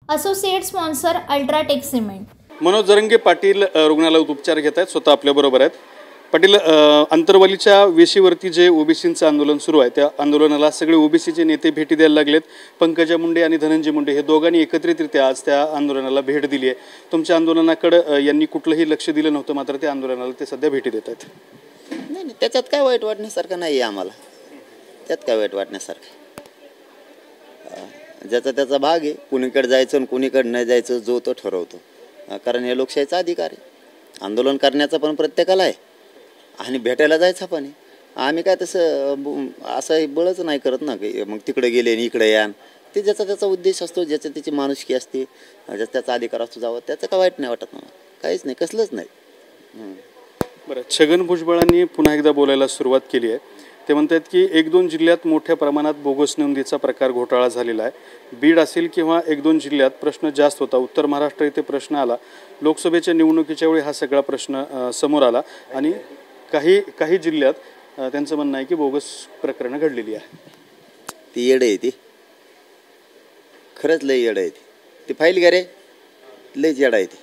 Associate sponsor UltraTech cement. Manoj Jarange Patil रुग्णालयात उपचार घेत आहेत, स्वतः आपल्याबरोबर आहेत. पाटील, अंतरवालीच्या वेशीवरती जे ओबीसींचं आंदोलन सुरू आहे त्या आंदोलनाला सगळे ओबीसीचे नेते भेटी द्यायला लागलेत. पंकजा मुंडे आणि धनंजय मुंडे हे दोघांनी एकत्रितरित्या आज त्या आंदोलनाला भेट दिली आहे. तुमच्या आंदोलनाकडे यांनी कुठलंही लक्ष दिलं नव्हतं, मात्र त्या आंदोलनाला ते सध्या भेटी देत आहेत. नाही, त्याच्यात काय वाईट वाटण्यासारखं नाही आहे आम्हाला. त्यात काय वाईट वाटण्यासारखं, ज्याचा त्याचा भाग आहे. कुणीकडे जायचं आणि कुणीकडे नाही जायचं जो तो ठरवतो, कारण हे लोकशाहीचा अधिकार आहे. आंदोलन करण्याचा पण प्रत्येकाला आहे आणि भेटायला जायचा पण आहे. आम्ही काय तसं असं बळच नाही करत ना की मग तिकडे गेले आणि इकडे या. ते ज्याचा त्याचा उद्देश असतो, ज्याच्या त्याची माणुसकी असते, ज्याचा त्याचा अधिकार असतो जावं, त्याचं काय वाईट नाही वाटत मला. काहीच नाही, कसलंच नाही. बरं, छगन भुजबळांनी पुन्हा एकदा बोलायला सुरुवात केली आहे. ते म्हणतात की 1-2 जिल्ह्यात मोठ्या प्रमाणात बोगस नोंदीचा प्रकार घोटाळा झालेला आहे. बीड असेल किंवा 1-2 जिल्ह्यात प्रश्न जास्त होता. उत्तर महाराष्ट्र इथे प्रश्न आला. लोकसभेच्या निवडणुकीच्या वेळी हा सगळा प्रश्न समोर आला आणि काही जिल्ह्यात त्यांचं म्हणणं आहे की बोगस प्रकरणं घडलेली आहे. ती येड आहे, ती खरंच लई येड आहे. ती फाईल घ्या रे, लईच येड आहे ती.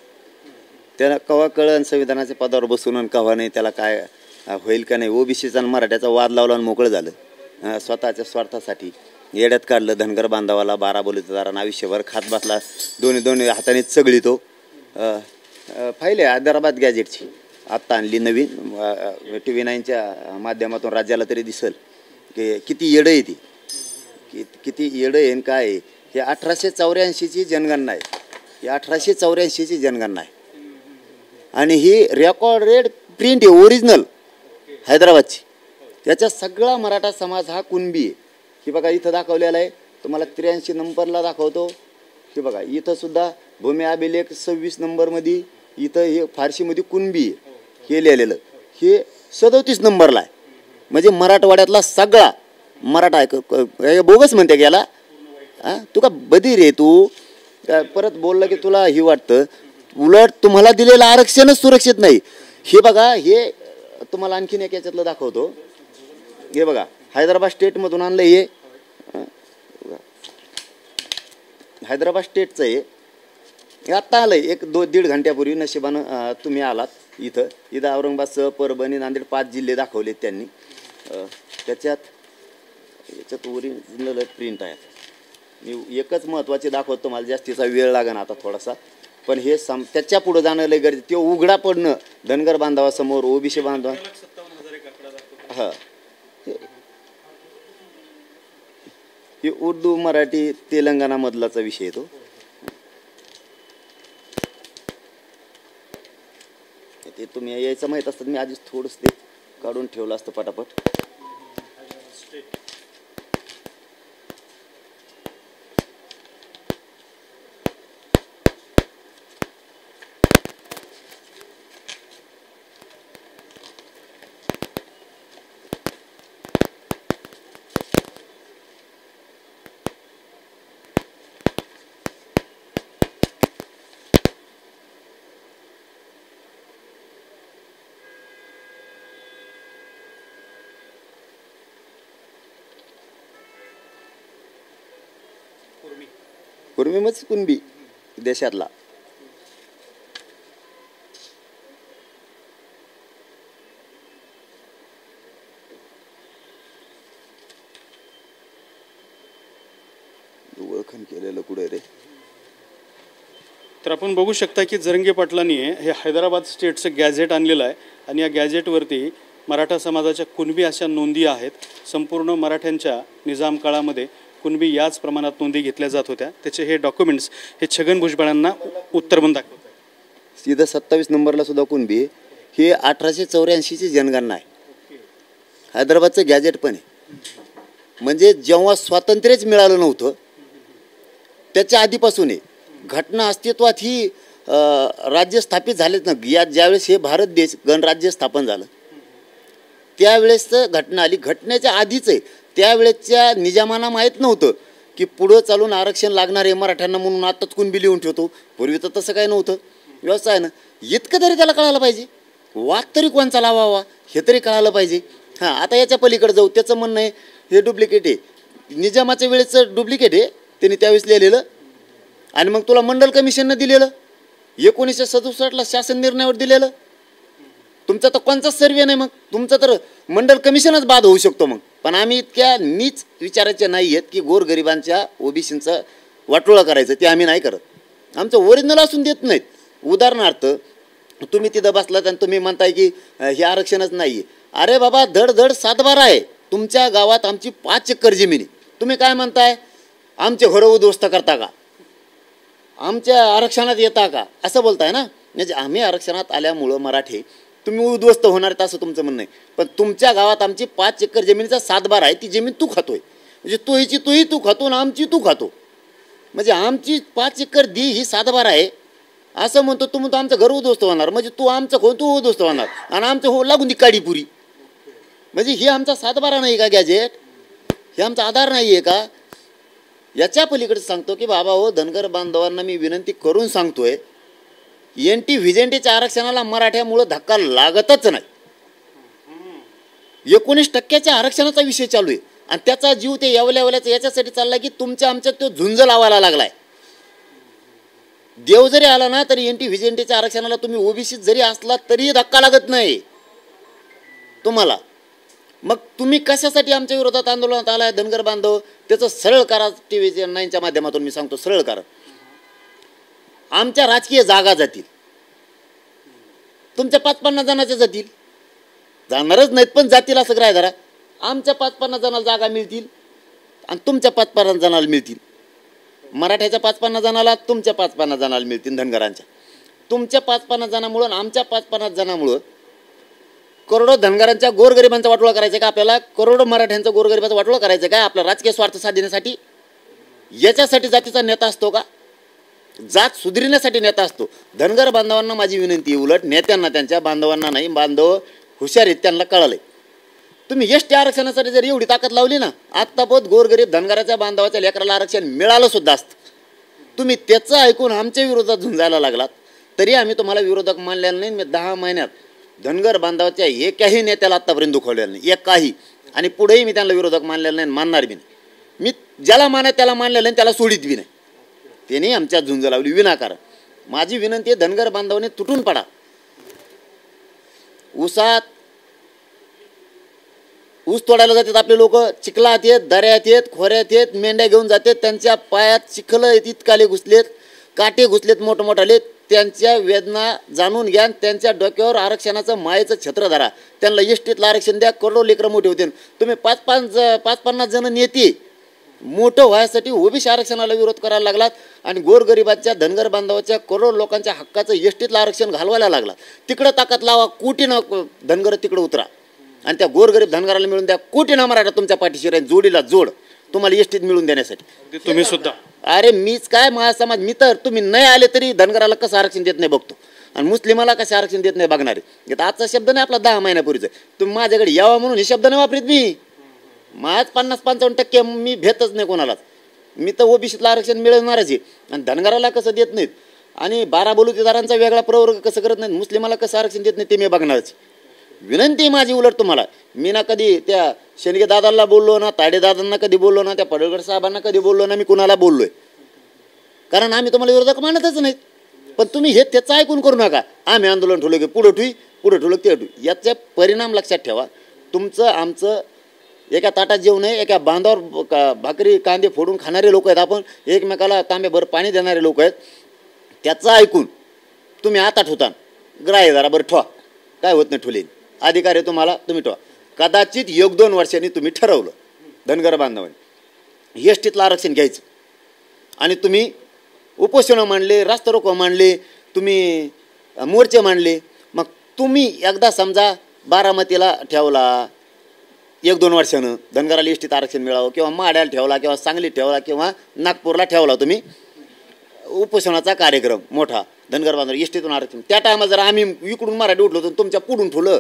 त्याला कवा कळण संविधानाच्या पदावर बसून आणि कवा नाही, त्याला काय होईल का नाही. ओबीसीचा आणि मराठ्याचा वाद लावला आणि मोकळं झालं. स्वतःच्या स्वार्थासाठी येड्यात काढलं. धनगर बांधवाला 12 बलुतेदारांना आयुष्यभर खात बसला. दोन्ही हाताने चगळी तो. फाईल आहे हैदराबाद गॅजेटची, आत्ता आणली नवीन. TV9च्या माध्यमातून राज्याला तरी दिसल की किती येडं आहे ती, किती येडं आहे. काय आहे हे 1884ची जनगणना आहे. ही 1884ची जनगणना आहे आणि ही रेकॉर्डेड प्रिंट आहे, ओरिजिनल हैदराबादची. याचा सगळा मराठा समाज हा कुणबी आहे. ही बघा इथं दाखवलेला आहे, तुम्हाला 83 नंबरला दाखवतो. हे बघा इथं सुद्धा भूमी अभिलेख 26 नंबरमध्ये इथं हे फारशीमध्ये कुणबी आहे हे लिहिलेलं. हे 37 नंबरला आहे. म्हणजे मराठवाड्यातला सगळा मराठा आहे. बोगस म्हणते गेला. तू का बधीर आहे तू. परत बोललं की तुला ही वाटतं. उलट तुम्हाला दिलेलं आरक्षणच सुरक्षित नाही. हे बघा, हे तुम्हाला आणखीन एक याच्यातलं दाखवतो. हे बघा हैदराबाद स्टेटमधून आणलं. हे हैदराबाद स्टेटचं हे आत्ता आलं आहे 1-1.5 घंट्यापूर्वी. नशिबानं तुम्ही आलात इथं औरंगाबाद, परभणी, नांदेड 5 जिल्हे दाखवलेत त्यांनी. याच्यात ओरिजिनल प्रिंट आहे. मी एकच महत्त्वाचे दाखवतो, मला जास्तीचा वेळ लागेल आता थोडासा. पण हे त्याच्या पुढे जाणं लय गरजेचं. ते उघडा पडणं धनगर बांधवासमोर, ओबीसी बांधवा. हां, हे उर्दू, मराठी, तेलंगणामधलाचा विषय तो. ते तुम्ही यायचं माहीत असतं, मी आधीच थोडंसं ते काढून ठेवलं असतं पटापट. कुर्मी म्हणजे कुणबी देशातला. ओळखण केलेलं कुठे रे. तर आपण बघू शकता की जरंगे पाटलांनी हे हैदराबाद स्टेटचं गॅझेट आणलेलं आहे आणि या गॅझेटवरती मराठा समाजाच्या कुणबी अशा नोंदी आहेत. संपूर्ण मराठ्यांच्या निजाम काळामध्ये कुणबी याच प्रमाणात नोंदी घेतल्या जात होत्या. त्याचे हे डॉक्युमेंट्स हे छगन भुजबळांना उत्तर म्हणून दाखवत आहे. सीधा 27 नंबरला सुद्धा कुणबी. हे 1884ची जनगणना आहे. हैदराबादचं गॅजेट पण आहे. म्हणजे जेव्हा स्वातंत्र्यच मिळालं नव्हतं त्याच्या आधीपासून आहे. घटना अस्तित्वात ही राज्य स्थापित झालेच ना. ज्यावेळेस हे भारत देश गणराज्य स्थापन झालं त्यावेळेस घटना आली. घटनेच्या आधीच आहे. त्यावेळेसच्या निजामांना माहीत नव्हतं की पुढं चालून आरक्षण लागणार आहे मराठ्यांना, म्हणून आत्ताच कुणबी लिहून ठेवतो. पूर्वी तर तसं काही नव्हतं. व्यवस्था आहे ना. इतकं तरी त्याला कळायला पाहिजे. वाद तरी कोणचा लावावा हे तरी कळायला पाहिजे. हां, आता याच्या पलीकडे जाऊ. त्याचं म्हणणं आहे हे डुप्लिकेट आहे. निजामाच्या वेळेचं डुप्लिकेट आहे त्यांनी त्यावेळेस लिहिलेलं. आणि मग तुला मंडल कमिशननं दिलेलं 1967ला शासन निर्णयावर दिलेलं. तुमचा तर कोणताच सर्वे नाही, मग तुमचं तर मंडल कमिशनच बाद होऊ शकतो मग. पण आम्ही इतक्या नीच विचारायचे नाही आहेत की गोरगरिबांच्या ओबीसींचं वाटोळं करायचं, ते आम्ही नाही करत. आमचं ओरिजिनल असून देत नाहीत. उदाहरणार्थ तुम्ही तिथं बसलात आणि तुम्ही म्हणताय की हे आरक्षणच नाही आहे. अरे बाबा, धड धड 7/12 आहे. तुमच्या गावात आमची 5 एकर जमिनी, तुम्ही काय म्हणताय आमचे घरं उद्ध्वस्त करता का, आमच्या आरक्षणात येता का, असं बोलताय ना. म्हणजे आम्ही आरक्षणात आल्यामुळं मराठी तुम्ही उद्ध्वस्त होणार आहेत असं तुमचं म्हणणं आहे. पण तुमच्या गावात आमची 5 एकर जमिनीचा 7/12 आहे. ती जमीन तू खातोय, म्हणजे तोही तू खातो आणि आमची तू खातो. म्हणजे आमची 5 एकर दी ही 7/12 आहे असं म्हणतो. तू म्हणतो आमचं घर उद्ध्वस्त होणार, म्हणजे तू आमचं हो तू उद्ध्वस्त होणार आणि आमचं हो लागून ती काडीपुरी. म्हणजे ही आमचा 7/12 नाही का गॅजेट, हे आमचा आधार नाही आहे का. याच्या पलीकडे सांगतो की बाबा हो, धनगर बांधवांना मी विनंती करून सांगतोय, NT व्हिजेंटीच्या आरक्षणाला मराठ्यामुळं धक्का लागतच नाही. 19% आरक्षणाचा विषय चालू आहे आणि त्याचा जीव ते यावल्याचा याच्यासाठी चाललाय की तुमच्या आमच्यात तो झुंज लावायला लागलाय. देव जरी आला ना तरी NT व्हिजेंटीच्या आरक्षणाला तुम्ही ओबीसीत जरी असला तरी धक्का लागत नाही तुम्हाला. मग तुम्ही कशासाठी आमच्या विरोधात आंदोलनात आलाय धनगर बांधव, त्याचं सरळ करा. TV9च्या माध्यमातून मी सांगतो, सरळ करा. आमच्या राजकीय जागा जातील, तुमच्या 5-50 जणांच्या जातील, जाणारच नाहीत पण जातील असं ग्राह्य धरा. आमच्या 5-50 जणांना जागा मिळतील आणि तुमच्या 5-50 जणांना मिळतील. मराठ्याच्या 5-50 जणाला, तुमच्या 5-50 जणाला मिळतील. धनगरांच्या तुमच्या 5-50 जणांमुळं आणि आमच्या 5-50 जणांमुळं करोडो धनगरांच्या गोरगरिबांचा वाटोळा करायचा का आपल्याला, करोडो मराठ्यांचा गोरगरिबाचा वाटोळा करायचा काय आपला राजकीय स्वार्थ साधण्यासाठी. याच्यासाठी जातीचा नेता असतो का, जात सुधारण्यासाठी नेता असतो. धनगर बांधवांना माझी विनंती आहे, उलट नेत्यांना, त्यांच्या बांधवांना नाही, बांधव हुशार आहेत त्यांना कळालंय. तुम्ही ST आरक्षणासाठी जर एवढी ताकद लावली ना, आत्तापोत गोरगरीब धनगराच्या बांधवाच्या लेकराला आरक्षण मिळालं सुद्धा असतं. तुम्ही त्याचं ऐकून आमच्या विरोधात झुंजायला लागलात तरी आम्ही तुम्हाला विरोधक मानलेलं नाही. मी 10 महिन्यात धनगर बांधवाच्या एकाही नेत्याला आत्तापर्यंत दुखवलेलं नाही, एकाही. आणि पुढेही मी त्यांना विरोधक मानलेलं नाही, मानणार बी नाही. मी ज्याला मानाय त्याला मानलेलं नाही, त्याला सोडित बी नाही. त्यांनी आमच्यात झुंज लावली विनाकारण. माझी विनंती आहे, धनगर बांधवाने तुटून पडा. ऊस तोडायला जातात आपले लोक, चिखलात येत, दऱ्यात येत, खोऱ्यात येत, मेंढ्या घेऊन जातात. त्यांच्या पायात चिखल इतकाले घुसलेत, काटे घुसलेत मोठमोठाले. त्यांच्या वेदना जाणून घ्या, त्यांच्या डोक्यावर आरक्षणाचं मायेचं छत्र धरा. त्यांना STतलं आरक्षण द्या, करोडो लेकरं मोठे होते. तुम्ही 5-50 जण नेते मोठं व्हायसाठी ओबीसी आरक्षणाला विरोध करायला लागलात आणि गोरगरिबाच्या धनगर बांधवाच्या करोड लोकांच्या हक्काचं STतलं आरक्षण घालवायला लागला. तिकडं ताकद लावा, कोटीनं धनगर तिकडं उतरा आणि त्या गोरगरीब धनगराला मिळून द्या. कोटीनं मराठा तुमच्या पाठीशी राहील, जोडीला जोड तुम्हाला STत मिळून देण्यासाठी. तुम्ही सुद्धा, अरे मीच काय महासमाज, मी तर तुम्ही नाही आले तरी धनगराला कसं आरक्षण देत नाही बघतो आणि मुस्लिमाला कसं आरक्षण देत नाही बघणारे. आजचा शब्द नाही आपला 10 महिन्यापूर्वीचा. तुम्ही माझ्याकडे यावा म्हणून हे शब्द नाही वापरीत मी. माझ 50-55% मी भेटच नाही कोणालाच. मी तर ओबीसीतलं आरक्षण मिळवणारच आहे आणि धनगराला कसं देत नाहीत आणि 12 बलुतेदारांचा वेगळा प्रवर्ग कसं करत नाहीत, मुस्लिमाला कसं आरक्षण देत नाही ते मी बघणारच. विनंती माझी उलट तुम्हाला, मी ना कधी त्या शेंडगे दादांना बोललो ना, ताडे दादांना कधी बोललो ना, त्या पडळकर साहेबांना कधी बोललो ना, मी कुणाला बोललोय. कारण आम्ही तुम्हाला विरोधक मानतच नाहीत. पण तुम्ही हे त्याचं ऐकून करू नका. आम्ही आंदोलन ठेवलं की पुढं ठेवलं ते ठेवू. याचे परिणाम लक्षात ठेवा. तुमचं आमचं एका ताटात जेवू नये, एका बांधावर भाकरी कांदे फोडून खाणारे लोक आहेत आपण, एकमेकाला तांब्याभर पाणी देणारे लोक आहेत. त्याचं ऐकून तुम्ही आता ठेवता, ग्राह्य जरा बरं ठेवा, काय होत नाही ठेवले अधिकार आहे तुम्हाला, तुम्ही ठेवा. कदाचित 1-2 वर्षांनी तुम्ही ठरवलं धनगर बांधवांनी STतलं आरक्षण घ्यायचं आणि तुम्ही उपोषणं मांडले, रास्ता रोको मांडले, तुम्ही मोर्चे मांडले. मग तुम्ही एकदा समजा बारामतीला ठेवला 1-2 वर्षानं धनगराला STत आरक्षण मिळावं, किंवा माड्याला ठेवला, किंवा सांगलीत ठेवला, किंवा नागपूरला ठेवला तुम्ही उपोषणाचा कार्यक्रम मोठा धनगर बांधव STतून आरक्षण. त्या टायमात जर आम्ही इकडून मराठी उठलो होतो तुमच्या पुढून ठेवलं,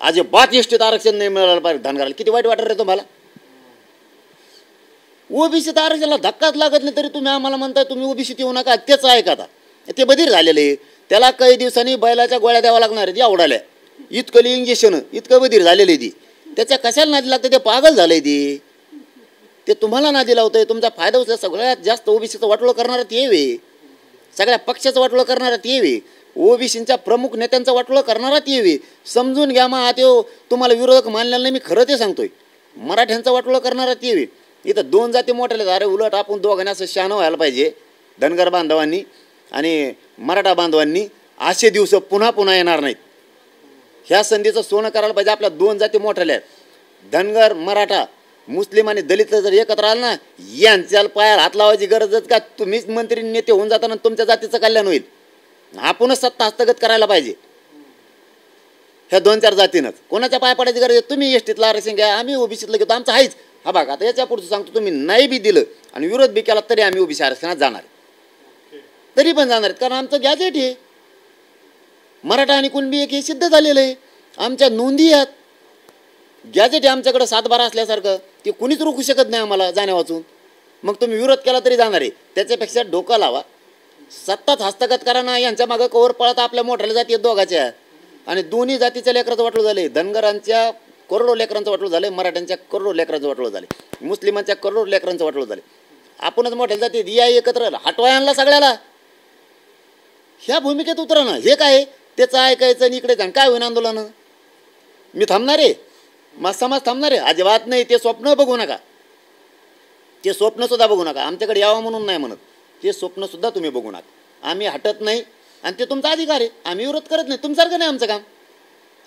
अजिबात STत आरक्षण नाही मिळालं पाहिजे धनगराला, किती वाईट वाटत रे तुम्हाला. ओबीसीत आरक्षणाला धक्काच लागत नाही तरी तुम्ही आम्हाला म्हणताय तुम्ही ओबीसीत येऊ नका. तेच आहे का आता, ते बधीर झालेले, त्याला काही दिवसांनी बैलाच्या गोळ्या द्यावा लागणार आहेत आवडाल्या. इतकं इंजेक्शन, इतकं बधीर झालेलं आहे ती. त्याच्या कशाला नादी लागतं, ते पागल झालंय ते तुम्हाला नादी लावतंय. तुमचा फायदा उचला, सगळ्यात जास्त ओबीसीचं वाटोळं करणार ते वे. सगळ्या पक्षाचं वाटोळं करणारा ते वे, ओबीसींच्या प्रमुख नेत्यांचं वाटोळं करणारा ते वे. समजून घ्या मग ते तुम्हाला विरोधक मानलेलं नाही, मी खरं ते सांगतोय. मराठ्यांचं वाटोळं करणारा ते वे. इथं दोन जाती मोठ्या, अरे उलट आपण दोघांनी असं शहाणं व्हायला पाहिजे, धनगर बांधवांनी आणि मराठा बांधवांनी. असे दिवस पुन्हा पुन्हा येणार नाहीत. ह्या संधीचं सोनं करायला पाहिजे. आपल्या दोन जाती मोठ्या आहेत, धनगर मराठा, मुस्लिम आणि दलित जर एकत्र आलं ना, यांच्याला पायाला हात लावायची गरजच का? तुम्हीच मंत्री नेते होऊन जाताना तुमच्या जातीचं कल्याण होईल. आपणच सत्ता हस्तगत करायला पाहिजे ह्या 2-4 जातीनंच. कोणाच्या पाया पडायची गरज आहे? तुम्ही एसटीतलं आरक्षण घ्या, आम्ही ओबीसीतलं घेतो, आमचं आहेच. हा बघा आता याच्या पुढचं सांगतो, तुम्ही नाही बी दिलं आणि विरोध बी केला तरी आम्ही ओबीसी आरक्षणात जाणार, तरी पण जाणार आहेत. कारण आमचं गॅजेट आहे. मराठा आणि कुणबी एक हे सिद्ध झालेलं आहे. आमच्या नोंदी आहेत, गॅजेट आहे आमच्याकडं 7-12 असल्यासारखं. ते कुणीच रोखू शकत नाही आम्हाला जाण्या वाचून. मग तुम्ही विरोध केला तरी जाणार आहे. त्याच्यापेक्षा डोकं लावा, सत्ताच हस्तगत करा ना. यांच्या मागं कवर पळत आपल्या मोठ्याला जाती आहेत दोघाच्या, आणि दोन्ही जातीच्या लेकराचं वाटलं झालं. धनगरांच्या करोडो लेकरांचं वाटलं झालं, मराठ्यांच्या करोडो लेकरांचं वाटलं झालं, मुस्लिमांच्या करोडो लेकरांचं वाटलं झालं. आपणच मोठ्याला जाती या एकत्र हटवा आणला सगळ्याला. ह्या भूमिकेत उतरा ना. हे काय त्याचं ऐकायचं आणि इकडे जाण काय होईन आंदोलन? मी थांबणार आहे? मग समाज थांबणार आहे? अजिबात नाही. ते स्वप्न बघू नका, ते स्वप्नसुद्धा बघू नका. आमच्याकडे यावं म्हणून नाही म्हणत, ते स्वप्नसुद्धा तुम्ही बघू नका. आम्ही हटत नाही आणि ते तुमचा अधिकार आहे. आम्ही विरोध करत नाही. तुमच्यासारखं नाही आमचं काम.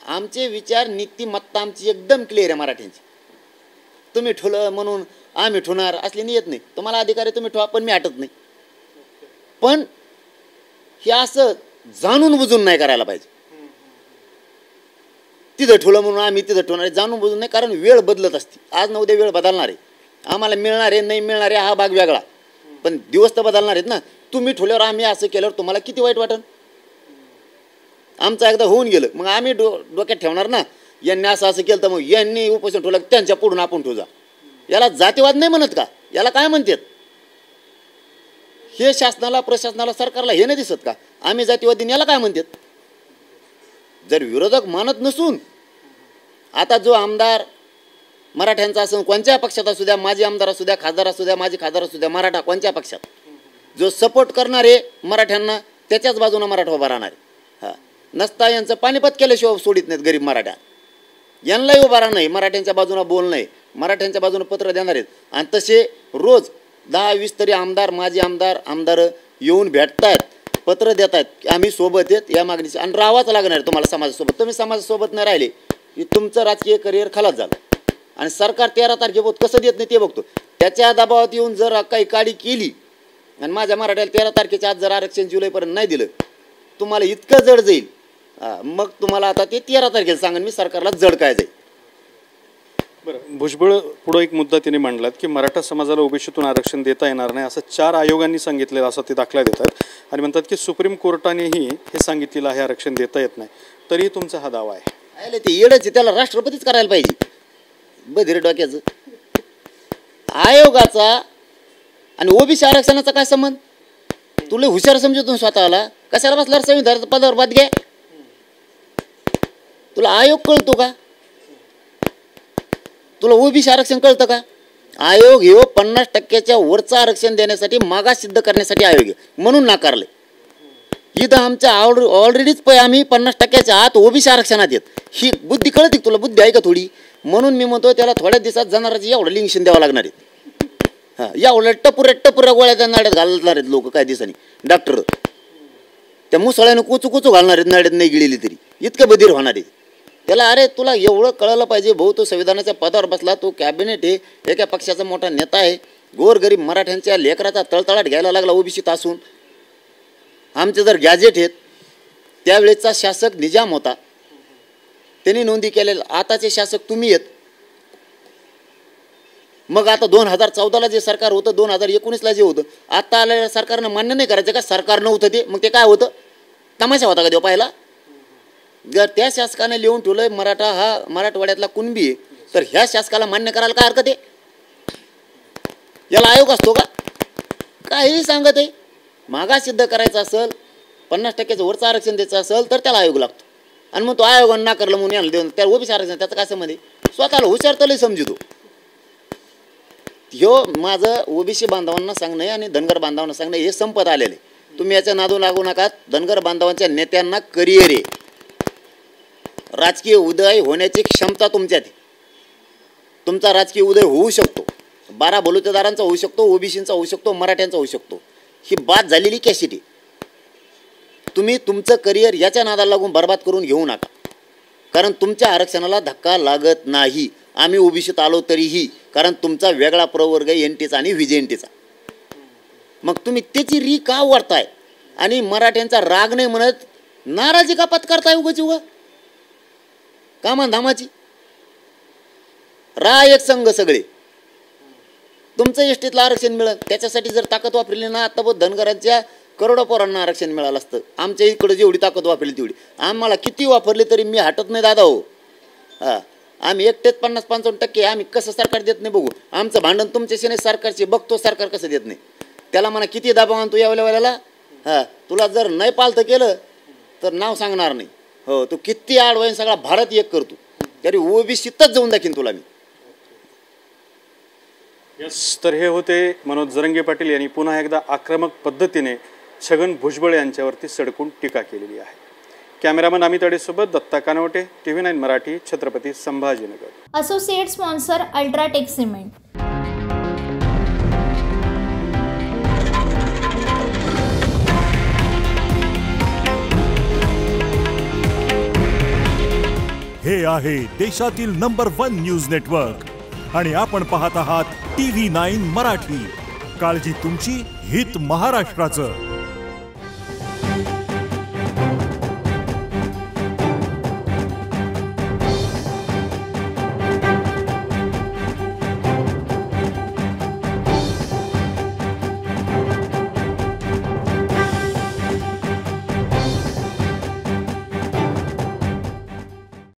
आमचे विचार नीतिमत्ता आमची एकदम क्लिअर आहे मराठ्यांची. तुम्ही ठुलं म्हणून आम्ही ठुणार असली नियत नाही. तुम्हाला अधिकार आहे, तुम्ही ठेवा, पण मी हटत नाही. पण हे असं जाणून बुजून नाही करायला पाहिजे. तिथं ठुलं म्हणून आम्ही तिथं ठेवणार आहे, जाणून बुजून नाही. कारण वेळ बदलत असते. आज ना उद्या वेळ बदलणार आहे. आम्हाला मिळणार आहे नाही मिळणार आहे हा भाग वेगळा, पण दिवस तर बदलणार आहेत ना. तुम्ही ठेवल्यावर आम्ही असं केल्यावर तुम्हाला किती वाईट वाटेल? आमचं एकदा होऊन गेलं मग आम्ही डोक्यात ठेवणार ना, यांनी असं असं केलं तर मग यांनी उपोषण ठेवलं त्यांच्या पुढून आपण ठेवू जा. याला जातीवाद नाही म्हणत का? याला काय म्हणतात? हे शासनाला, प्रशासनाला, सरकारला हे नाही दिसत का आम्ही जातीवादी? याला काय म्हणतात? जर विरोधक मानत नसून, आता जो आमदार मराठ्यांचा असं कोणत्या पक्षात असू द्या, माजी आमदार असू द्या, खासदार असू द्या, माजी खासदार असू द्या, मराठा कोणत्या पक्षात, जो सपोर्ट करणारे मराठ्यांना त्याच्याच बाजूने मराठा उभा राहणार. हां, नसता यांचं पानिपत केल्याशिवाय सोडित नाहीत गरीब मराठा. यांनाही उभा राहणार नाही, मराठ्यांच्या बाजूने बोल नाही, मराठ्यांच्या बाजूने पत्र देणार आहेत. आणि तसे रोज 10-20 तरी आमदार, माजी आमदार येऊन भेटतात, पत्र देत आहेत, आम्ही सोबत आहेत या मागणीची. आणि राहावाच लागणार आहे तुम्हाला समाजासोबत. तुम्ही समाजासोबत नाही राहिले की तुमचं राजकीय करिअर खलास झालं. आणि सरकार 13 तारखेपोत कसं देत नाही ते बघतो. त्याच्या दबावात येऊन जर काही काडी केली आणि माझ्या मराठ्याला 13 तारखेच्या आज जर आरक्षण जुलैपर्यंत नाही दिलं, तुम्हाला इतकं जड जाईल. मग तुम्हाला आता ते 13 तारखेला सांगेन मी, सरकारला जड काय जाईल. बरं, भुजबळ पुढं एक मुद्दा त्यांनी मांडलात की मराठा समाजाला ओबीसीतून आरक्षण देता येणार नाही असं 4 आयोगांनी सांगितलेलं, असं ते दाखला देतात. आणि म्हणतात की सुप्रीम कोर्टानेही हे सांगितलेलं आहे आरक्षण देता येत नाही, तरीही तुमचा हा दावा आहे. ते येडच, त्याला राष्ट्रपतीच करायला पाहिजे. बधीर डोक्याचं. आयोगाचा आणि ओबीसी आरक्षणाचा काय संबंध? तुला हुशार समजतो स्वतःला, कशाला बसला संविधानाच्या पदावर बाद घ्या? तुला आयोग कळतो का? तुला ओबीसी आरक्षण कळतं का? आयोग हे 50% वरचं आरक्षण देण्यासाठी, मागास सिद्ध करण्यासाठी आयोग आहे, म्हणून नाकारले. इथं आमच्या ऑलरेडीच आम्ही 50% आत ओबीसी आरक्षणात येत. ही बुद्धी कळते तुला? बुद्धी आहे का थोडी? म्हणून मी म्हणतो त्याला थोड्या दिवसात जाणाराची एवढं लिंक्शन द्यावं लागणार आहे. हां, एवढ्या टपुऱ्या गोळ्या त्या नाड्यात घालणार आहेत लोक काय दिवसांनी. डॉक्टर त्या मुसळ्यानं कुचू घालणार आहेत नाड्यात, नाही गिळली तरी. इतकं बधीर होणार आहे त्याला. अरे तुला एवढं कळलं पाहिजे भाऊ, तो संविधानाच्या पदावर बसला, तो कॅबिनेट आहे, एका पक्षाचा मोठा नेता आहे. गोरगरीब मराठ्यांच्या लेकराचा तळतळाट घ्यायला लागला ओबीसीत असून. आमचे जर गॅजेट आहेत, त्यावेळेचा शासक निजाम होता, त्यांनी नोंदी केलेलं. आताचे शासक तुम्ही आहेत. मग आता 2014ला जे सरकार होतं, 2019ला जे होतं, आता आलेल्या सरकारनं मान्य नाही करायचं का? सरकार नव्हतं ते, मग ते काय होतं? तमाशा होता का देव पाहिला? जर त्या शासकाने लिहून ठेवलंय मराठा हा मराठवाड्यातला कुणबी आहे, तर ह्या शासकाला मान्य करायला काय हरकत आहे? याला आयोग असतो का? काहीही सांगत आहे. मागास सिद्ध करायचं असेल, 50% वरचं आरक्षण द्यायचं असेल तर त्याला आयोग लागतो. आणि मग तो आयोगानं नाकारलं म्हणून याला देऊन त्या ओबीसी आरक्षण, त्याचं काय संबंध आहे? स्वतःला हुशार तर लई समजतो. ह्यो माझं ओबीसी बांधवांना सांगणं आणि धनगर बांधवांना सांगणं हे संपत आलेलं आहे. तुम्ही याच्या नादून लागू नका. धनगर बांधवांच्या नेत्यांना करिअर आहे, राजकीय उदय होण्याची क्षमता तुमच्यात आहे. तुमचा राजकीय उदय होऊ शकतो, 12 बलुतेदारांचा होऊ शकतो, ओबीसींचा होऊ शकतो, मराठ्यांचा होऊ शकतो. ही बाद झालेली कॅसिटी. तुम्ही तुमचं करिअर याच्या नादाला लागून बर्बाद करून घेऊ नका, कारण तुमच्या आरक्षणाला धक्का लागत नाही. आम्ही ओबीसीत आलो तरीही, कारण तुमचा वेगळा प्रवर्ग एनटीचा आणि व्हीजेएनटीचा. मग तुम्ही त्याची री का वाढताय आणि मराठ्यांचा राग नाही म्हणत नाराजी का पत्करताय उगाच उगा कामाधामाची? एक संघ सगळे तुमचं एसटीतलं आरक्षण मिळेल. त्याच्यासाठी जर ताकद वापरली ना, आता बघ धनगरांच्या करोडो पोरांना आरक्षण मिळालं असतं. आमच्या इकडे जेवढी ताकद वापरली तेवढी. आम्हाला किती वापरली तरी मी हटत नाही दादा. हो हां, आम्ही एकटेच 50-55% आम्ही कसं सरकार देत नाही बघू. आमचं भांडण तुमच्याशी नाही, सरकारचे बघतो सरकार कसं देत नाही. त्याला म्हणा किती दाबा आणतो यावल्या वेळेला. हां, तुला जर नाही पालतं केलं तर नाव सांगणार नाही. हो, तू किती आडवाईन सगळा भारत एक करतो तरी ओबीसीतच जाऊन दाखीन तुला मी. यस, तर हे होते मनोज जरंगे पाटील यांनी पुन्हा एकदा आक्रमक पद्धतीने छगन भुजबळ यांच्यावरती सडकून टीका केलेली आहे. कॅमेरामन अमित अडेसोबत Datta Kanwate, TV9 Marathi, Chhatrapati Sambhajinagar. Associate sponsor UltraTech cement. हे आहे देशातील नंबर 1 न्यूज नेटवर्क आणि आपण पाहत आहात TV9 मराठी. काळजी तुमची, हित महाराष्ट्राचं.